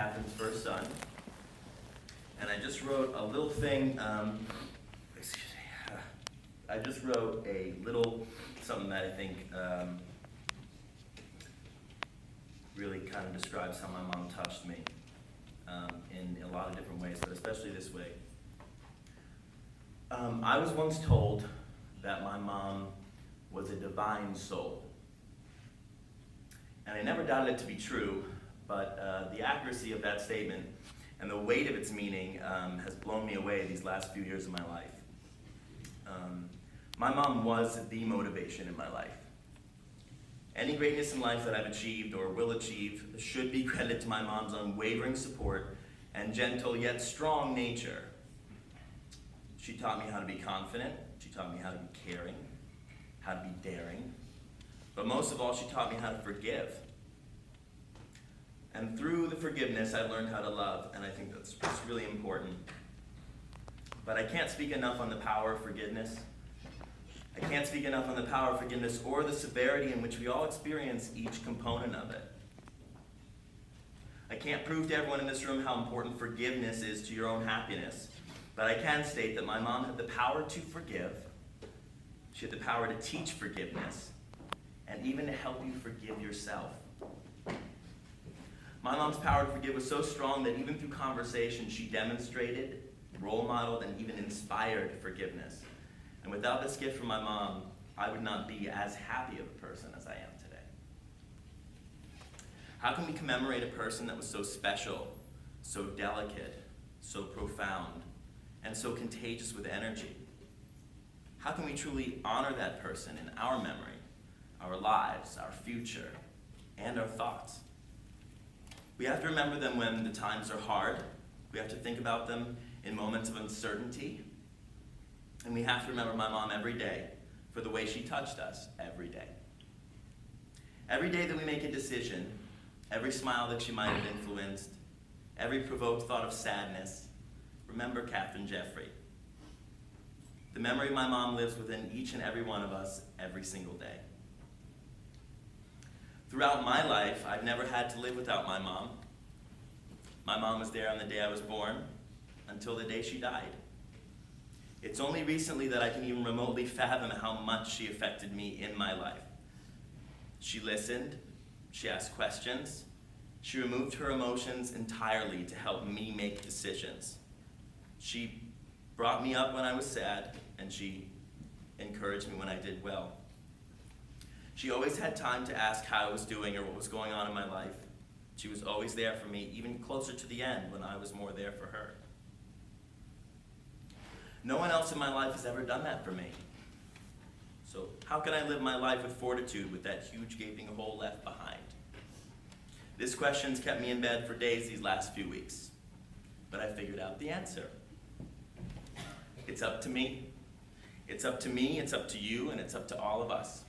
Catherine's first son. And I just wrote a little thing, I just wrote a little something that I think really kind of describes how my mom touched me in a lot of different ways, but especially this way. I was once told that my mom was a divine soul. And I never doubted it to be true, but the accuracy of that statement and the weight of its meaning has blown me away these last few years of my life. My mom was the motivation in my life. Any greatness in life that I've achieved or will achieve should be credited to my mom's unwavering support and gentle yet strong nature. She taught me how to be confident, she taught me how to be caring, how to be daring, but most of all, she taught me how to forgive. And through the forgiveness, I learned how to love, and I think that's really important. But I can't speak enough on the power of forgiveness. I can't speak enough on the power of forgiveness or the severity in which we all experience each component of it. I can't prove to everyone in this room how important forgiveness is to your own happiness, but I can state that my mom had the power to forgive. She had the power to teach forgiveness, and even to help you forgive yourself. My mom's power to forgive was so strong that even through conversation, she demonstrated, role modeled, and even inspired forgiveness. And without this gift from my mom, I would not be as happy of a person as I am today. How can we commemorate a person that was so special, so delicate, so profound, and so contagious with energy? How can we truly honor that person in our memory, our lives, our future, and our thoughts? We have to remember them when the times are hard. We have to think about them in moments of uncertainty. And we have to remember my mom every day for the way she touched us every day. Every day that we make a decision, every smile that she might have influenced, every provoked thought of sadness, remember Catherine Jeffrey. The memory of my mom lives within each and every one of us every single day. Throughout my life, I've never had to live without my mom. My mom was there on the day I was born until the day she died. It's only recently that I can even remotely fathom how much she affected me in my life. She listened, she asked questions, she removed her emotions entirely to help me make decisions. She brought me up when I was sad, and she encouraged me when I did well. She always had time to ask how I was doing or what was going on in my life. She was always there for me, even closer to the end when I was more there for her. No one else in my life has ever done that for me. So how can I live my life with fortitude with that huge gaping hole left behind? This question's kept me in bed for days these last few weeks, but I figured out the answer. It's up to me. It's up to me, it's up to you, and it's up to all of us.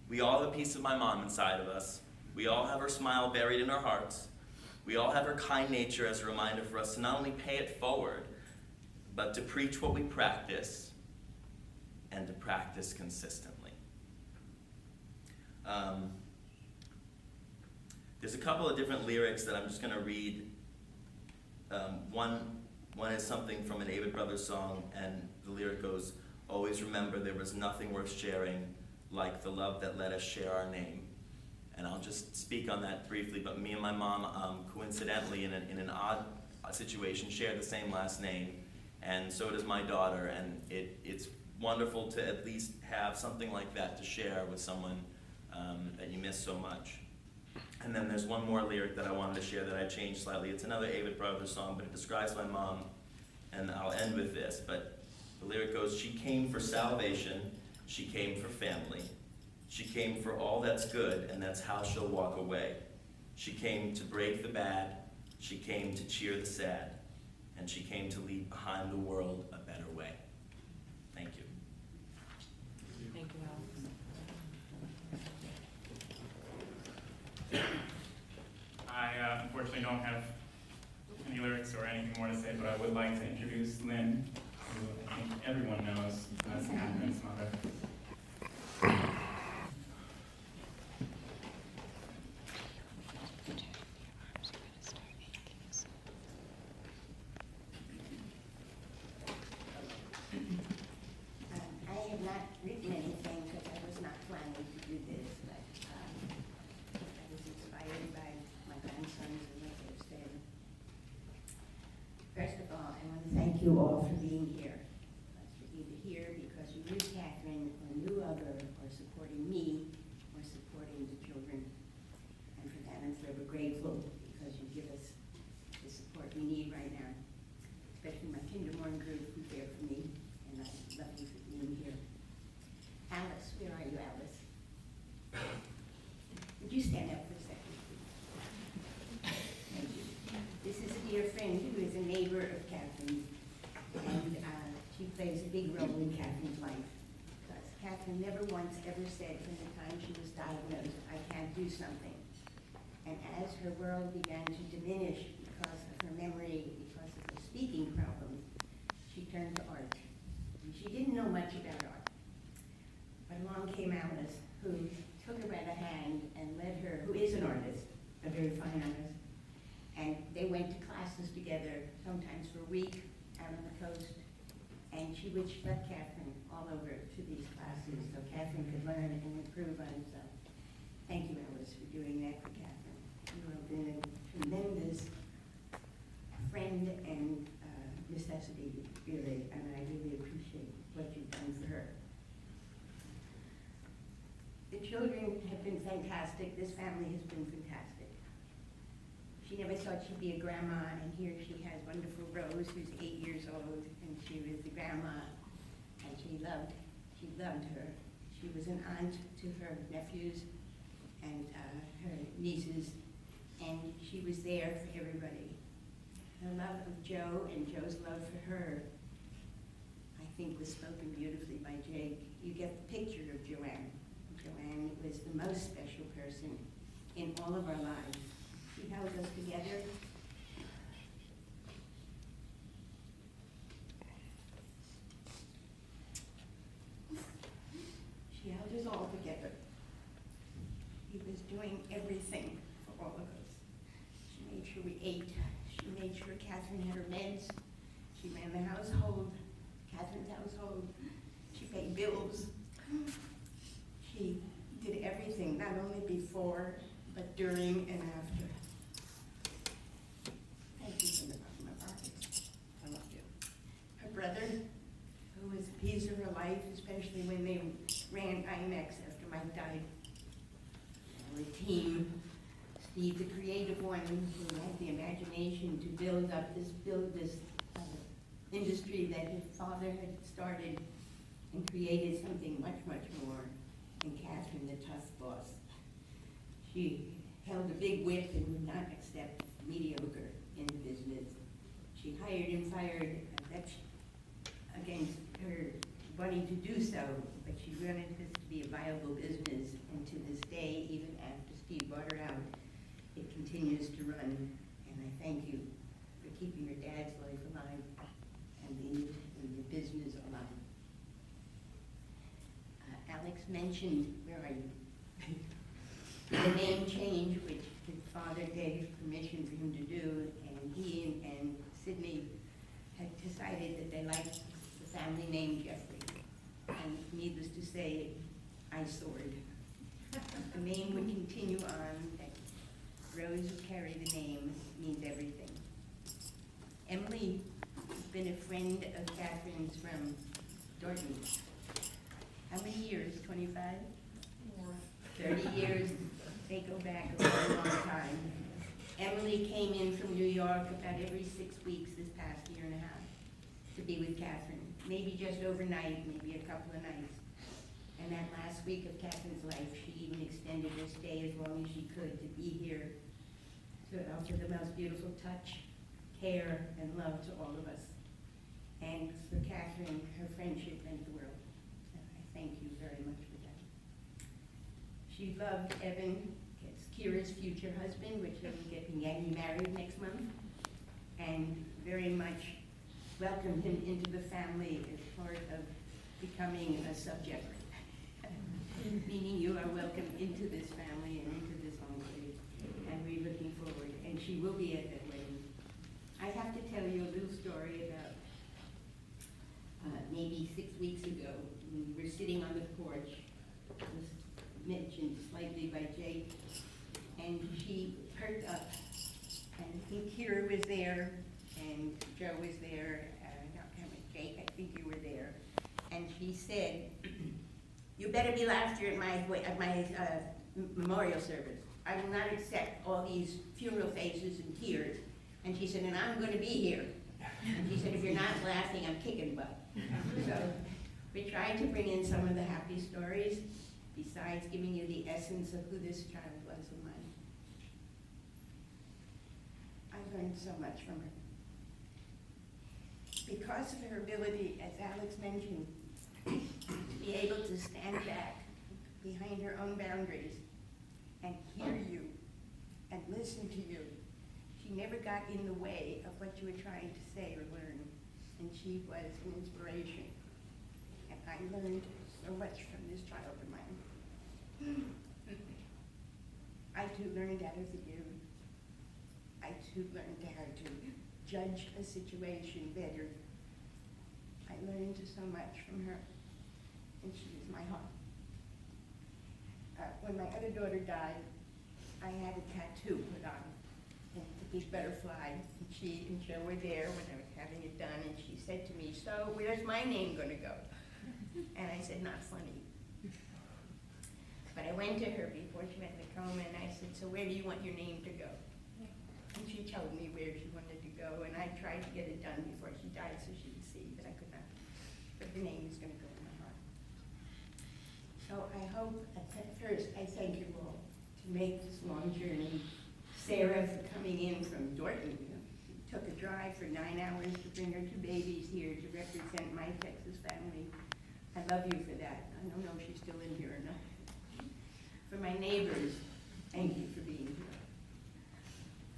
We all have a piece of my mom inside of us. We all have her smile buried in our hearts. We all have her kind nature as a reminder for us to not only pay it forward, but to preach what we practice and to practice consistently. There's a couple of different lyrics that I'm just going to read. One is something from an Avett Brothers song, and the lyric goes, "Always remember there was nothing worth sharing like the love that let us share our name." And I'll just speak on that briefly, but me and my mom, coincidentally, in an odd situation, share the same last name, and so does my daughter, and it's wonderful to at least have something like that to share with someone that you miss so much. And then there's one more lyric that I wanted to share that I changed slightly. It's another Avett Brothers song, but it describes my mom, and I'll end with this. But the lyric goes, "She came for salvation, she came for family. She came for all that's good, and that's how she'll walk away. She came to break the bad, she came to cheer the sad, and she came to leave behind the world a better way." Thank you. Thank you, Alex. I unfortunately don't have any lyrics or anything more to say, but I would like to introduce Lynn, who I think everyone knows as Catherine's mother. thank you all for being here. You're either here because you knew Catherine or knew of her or supporting me or supporting the children. And for that, I'm forever grateful because you give us the support we need right now, especially my kindergarten group who's there for me, and I love you for being here. Alice, where are you, Alice? Would you stand up for a second? Thank you. This is a dear friend who is a neighbor of Catherine's, and she plays a big role in Catherine's life. Because Catherine never once ever said from the time she was diagnosed, I can't do something. And as her world began to diminish because of her memory, because of her speaking problems, she turned to art. And she didn't know much about art. But along came Alice, who took her by the hand and led her, who is an artist, a very fine artist, and they went to classes together, sometimes for a week, out on the coast, and she would schlep Catherine all over to these classes so Catherine could learn and improve on herself. Thank you, Alice, for doing that for Catherine. You have been a tremendous friend and necessity, really, and I really appreciate what you've done for her. The children have been fantastic. This family has been fantastic. She never thought she'd be a grandma, and here she has wonderful Rose, who's 8 years old, and she was the grandma, and she loved her. She was an aunt to her nephews and her nieces, and she was there for everybody. Her love of Joe and Joe's love for her, I think, was spoken beautifully by Jake. You get the picture of Joanne. Joanne was the most special person in all of our lives. She held us together. She held us all together. She was doing everything for all of us. She made sure we ate. She made sure Catherine had her meds. She ran the household, Catherine's household. She paid bills. She did everything, not only before, but during and after. Thank you from the bottom of our hearts. I love you. Her brother, who was a piece of her life, especially when they ran IMAX after Mike died. The team, Steve, the creative one, who had the imagination to build this industry that his father had started and created something much, much more. And Catherine, the tough boss. She held a big whip and would not accept mediocre in the business. She hired and fired, that's against her wanting to do so, but she wanted this to be a viable business, and to this day, even after Steve bought her out, it continues to run, and I thank you for keeping your dad's life alive and the business alive. Alex mentioned, where are you? The name change, which his father gave permission for him to do, and he and Sydney had decided that they liked the family name Jeffrey. And needless to say, I soared. The name would continue on, that Rose would carry the name, means everything. Emily has been a friend of Catherine's from Dortmund. How many years? 25? 30 years. They go back a long, long time. Emily came in from New York about every 6 weeks this past year and a half to be with Catherine. Maybe just overnight, maybe a couple of nights. And that last week of Catherine's life, she even extended her stay as long as she could to be here to offer the most beautiful touch, care, and love to all of us. And for Catherine, her friendship meant the world. And I thank you very much for that. She loved Evan, Kira's future husband, which will be getting married next month, and very much welcomed him into the family as part of becoming a subject. Meaning you are welcome into this family and into this enclave, and we're looking forward. And she will be at that wedding. I have to tell you a little story about maybe 6 weeks ago, when we were sitting on the porch. It was mentioned slightly by Jake, and she perked up, and I think Kira was there, and Joe was there, and she said, "You better be laughter at my memorial service. I will not accept all these funeral faces and tears." And she said, "And I'm gonna be here." And she said, "If you're not laughing, I'm kicking butt." So we tried to bring in some of the happy stories, besides giving you the essence of who this child was of mine. I learned so much from her. Because of her ability, as Alex mentioned, to be able to stand back behind her own boundaries and hear you and listen to you. She never got in the way of what you were trying to say or learn, and she was an inspiration. And I learned so much from this child of mine. I too learned how to forgive. I too learned how to judge a situation better. I learned so much from her, and she is my heart. When my other daughter died, I had a tattoo put on, and the big butterfly, and she and Joe were there when I was having it done, and she said to me, "So where's my name gonna go?" And I said, "Not funny." But I went to her before she went in the coma, and I said, "So where do you want your name to go?" And she told me where she wanted to go, and I tried to get it done before she died so she would see, but I could not. But her name is going to go in my heart. So I hope, at first, I thank you all to make this long journey. Sarah for coming in from Dorton. Took a drive for 9 hours to bring her 2 babies here to represent my Texas family. I love you for that. I don't know if she's still in here or not. For my neighbors, thank you for being here.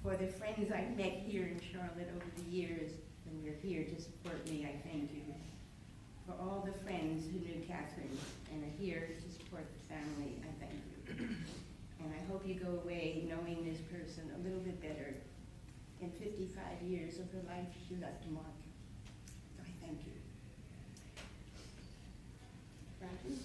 For the friends I've met here in Charlotte over the years, and we're here to support me, I thank you. For all the friends who knew Catherine and are here to support the family, I thank you. And I hope you go away knowing this person a little bit better. In 55 years of her life, she left a mark. So I thank you. Roger?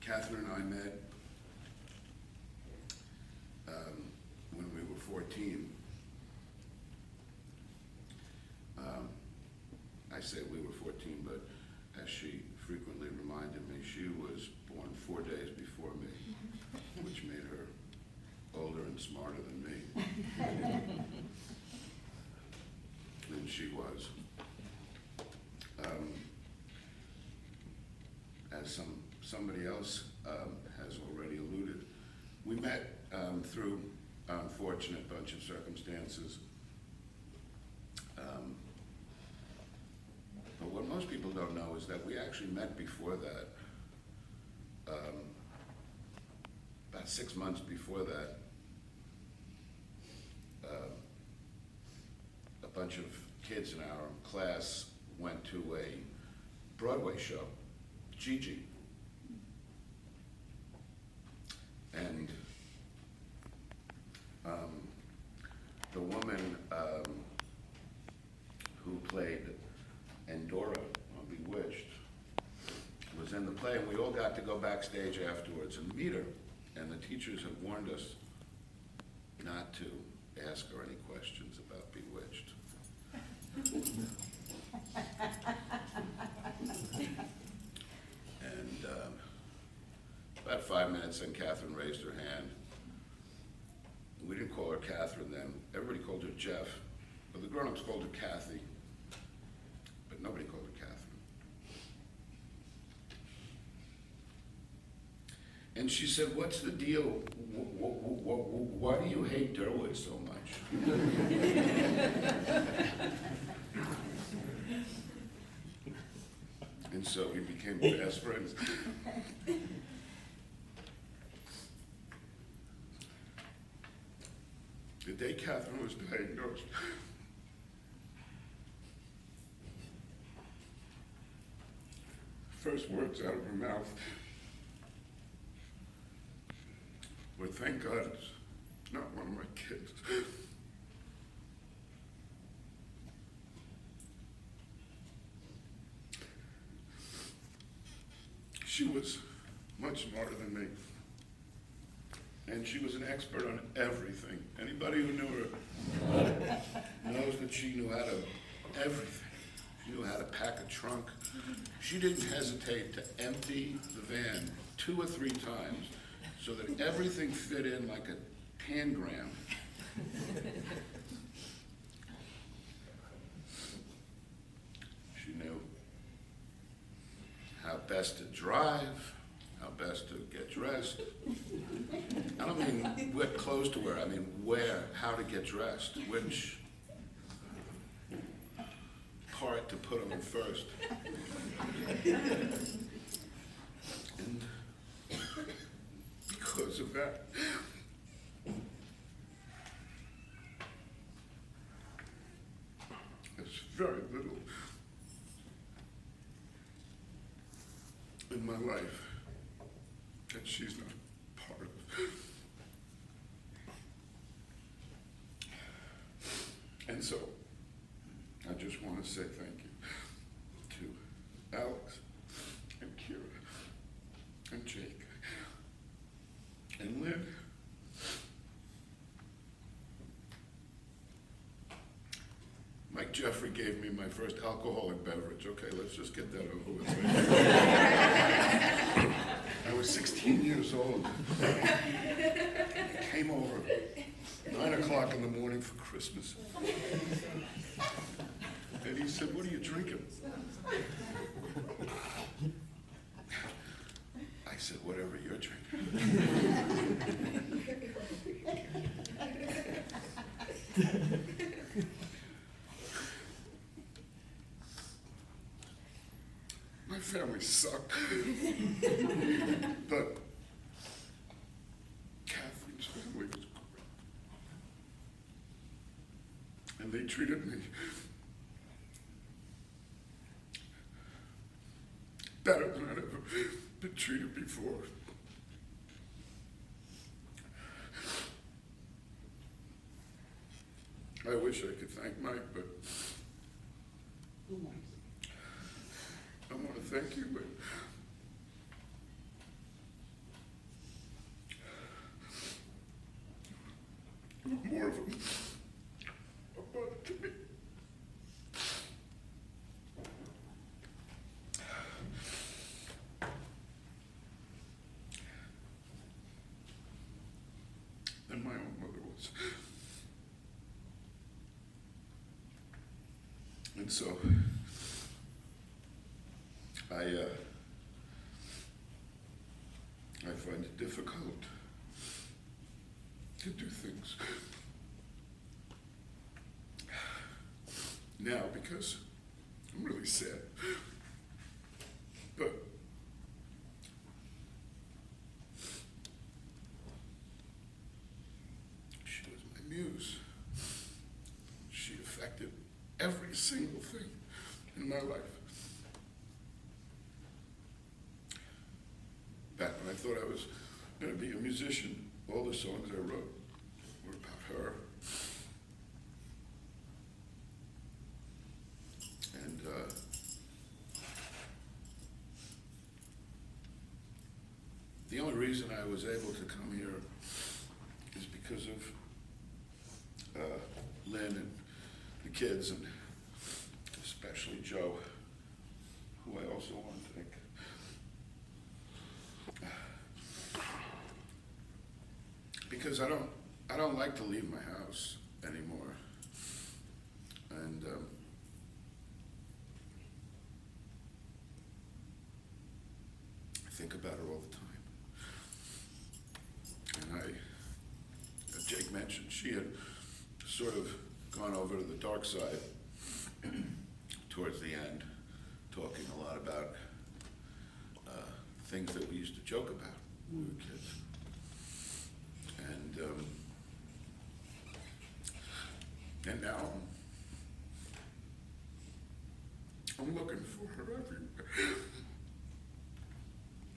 Catherine and I met when we were 14. I say we were 14, but as she frequently reminded me, she was born 4 days before me, which made her older and smarter than me. And she was. As somebody else has already alluded, we met through an unfortunate bunch of circumstances. But what most people don't know is that we actually met before that. About 6 months before that, a bunch of kids in our class went to a Broadway show, Gigi. And the woman who played Endora on Bewitched was in the play, and we all got to go backstage afterwards and meet her. And the teachers had warned us not to ask her any questions about Bewitched. And about 5 minutes, and Catherine raised her hand. We didn't call her Catherine then. Everybody called her Jeff, but the grown-ups called her Kathy, but nobody called her Catherine. And she said, "What's the deal? Why do you hate Derwood so much?" And so we became best friends. The day Catherine was diagnosed, first words out of her mouth were, "Thank God it's not one of my kids." She was much smarter than me. And she was an expert on everything. Anybody who knew her knows that she knew how to everything. She knew how to pack a trunk. She didn't hesitate to empty the van 2 or 3 times so that everything fit in like a pangram. She knew how best to drive, how best to get dressed. I don't mean what clothes to wear, I mean where, how to get dressed, which part to put on first. And because of that, there's very little in my life that she's not part of. And so, I just want to say thank you to Alex and Kira and Jake and Lynn. Mike Jeffrey gave me my first alcoholic beverage. Okay, let's just get that over with. I was 16 years old. I came over 9 o'clock in the morning for Christmas. And he said, "What are you drinking?" I said, "Whatever you're drinking." My family sucked. But Catherine's family was great. And they treated me better than I'd ever been treated before. I wish I could thank Mike, but I want to thank you, but more of them are brought to me. Than my own mother was. And so, I find it difficult to do things now because I'm really sad. But she was my muse. She affected every single thing in my life. Back when I thought I was going to be a musician, all the songs I wrote were about her. And the only reason I was able to come here is because of Lynn and the kids, and especially Joe, who I also want to thank. Because I don't like to leave my house anymore, and I think about her all the time. And as Jake mentioned, she had sort of gone over to the dark side towards the end, talking a lot about things that we used to joke about when we were kids. And now I'm looking for her everywhere.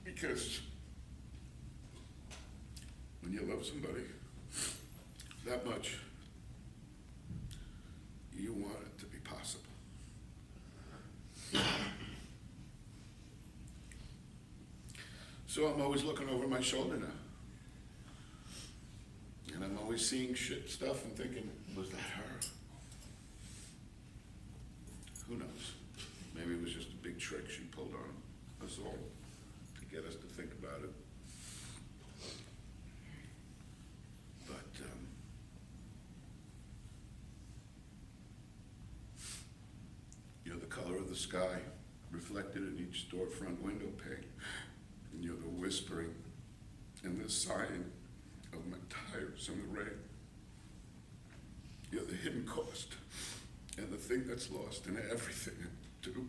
Because when you love somebody that much, you want it to be possible. So I'm always looking over my shoulder now. And I'm always seeing shit stuff and thinking, was that her? Who knows? Maybe it was just a big trick she pulled on us all to get us to think about it. But, you're the color of the sky reflected in each storefront window pane. And you're the whispering and the sighing of my tires in the rain. You're the hidden cost and the thing that's lost in everything I do.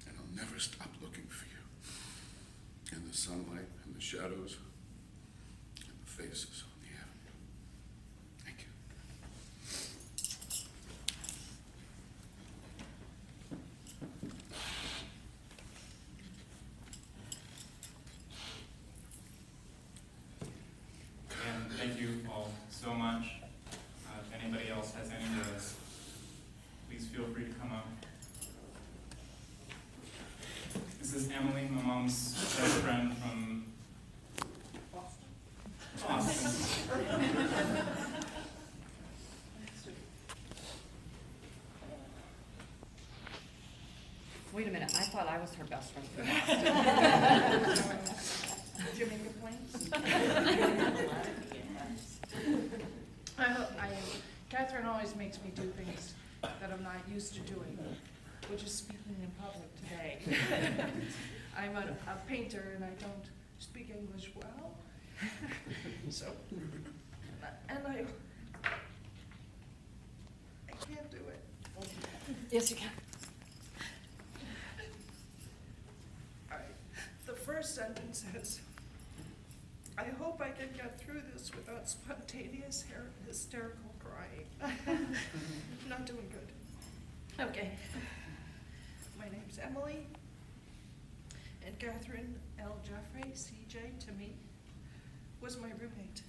And I'll never stop looking for you in the sunlight and the shadows and the faces on the avenue. Thank you. And thank you all so much. If anybody else has any words, please feel free to come up. This is Emily, my mom's best friend from Boston. Wait a minute, I thought I was her best friend from Boston. Did you make a point? Catherine always makes me do things that I'm not used to doing, which is speaking in public today. I'm a painter and I don't speak English well. So, and I can't do it. Yes, you can. All right. The first sentence says, I hope I can get through this without spontaneous hysterical crying. Not doing good. Okay. My name's Emily, and Catherine L. Jeffrey, CJ, to me, was my roommate.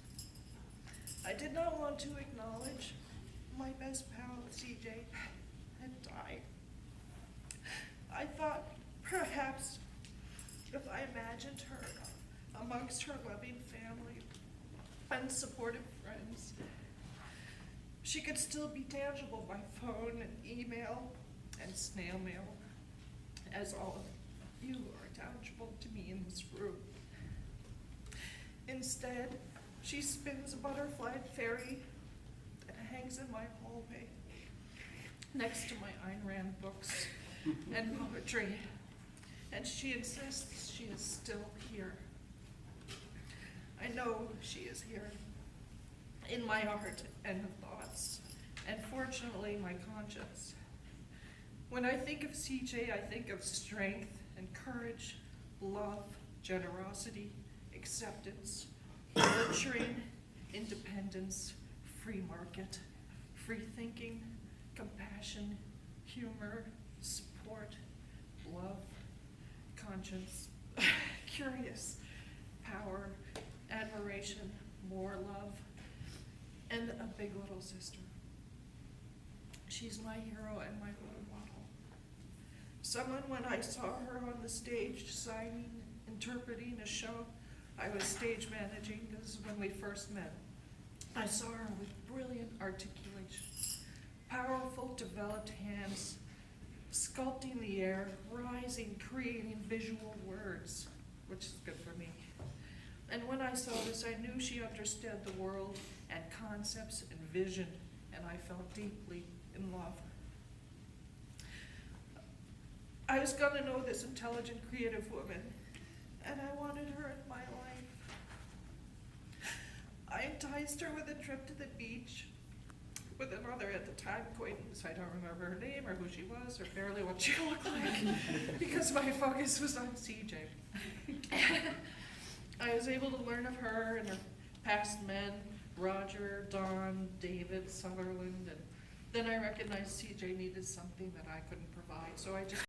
I did not want to acknowledge my best pal, CJ, had died. I thought perhaps if I imagined her amongst her loving family and supportive friends, she could still be tangible by phone and email and snail mail, as all of you are tangible to me in this room. Instead, she spins a butterfly fairy that hangs in my hallway next to my Ayn Rand books and poetry, and she insists she is still here. I know she is here, in my heart and thoughts, and fortunately my conscience. When I think of CJ, I think of strength and courage, love, generosity, acceptance, nurturing, independence, free market, free thinking, compassion, humor, support, love, conscience, curious, power, admiration, more love, and a big little sister. She's my hero and my role model. Someone, when I saw her on the stage signing, interpreting a show I was stage managing, this is when we first met, I saw her with brilliant articulation, powerful developed hands, sculpting the air, rising, creating visual words, which is good for me. And when I saw this, I knew she understood the world and concepts and vision, and I fell deeply in love. I was gonna know this intelligent, creative woman, and I wanted her in my life. I enticed her with a trip to the beach with another, at the time, acquaintance. I don't remember her name or who she was or barely what she looked like because my focus was on CJ. I was able to learn of her and her past men, Roger, Don, David, Sutherland, and then I recognized CJ needed something that I couldn't provide, so I just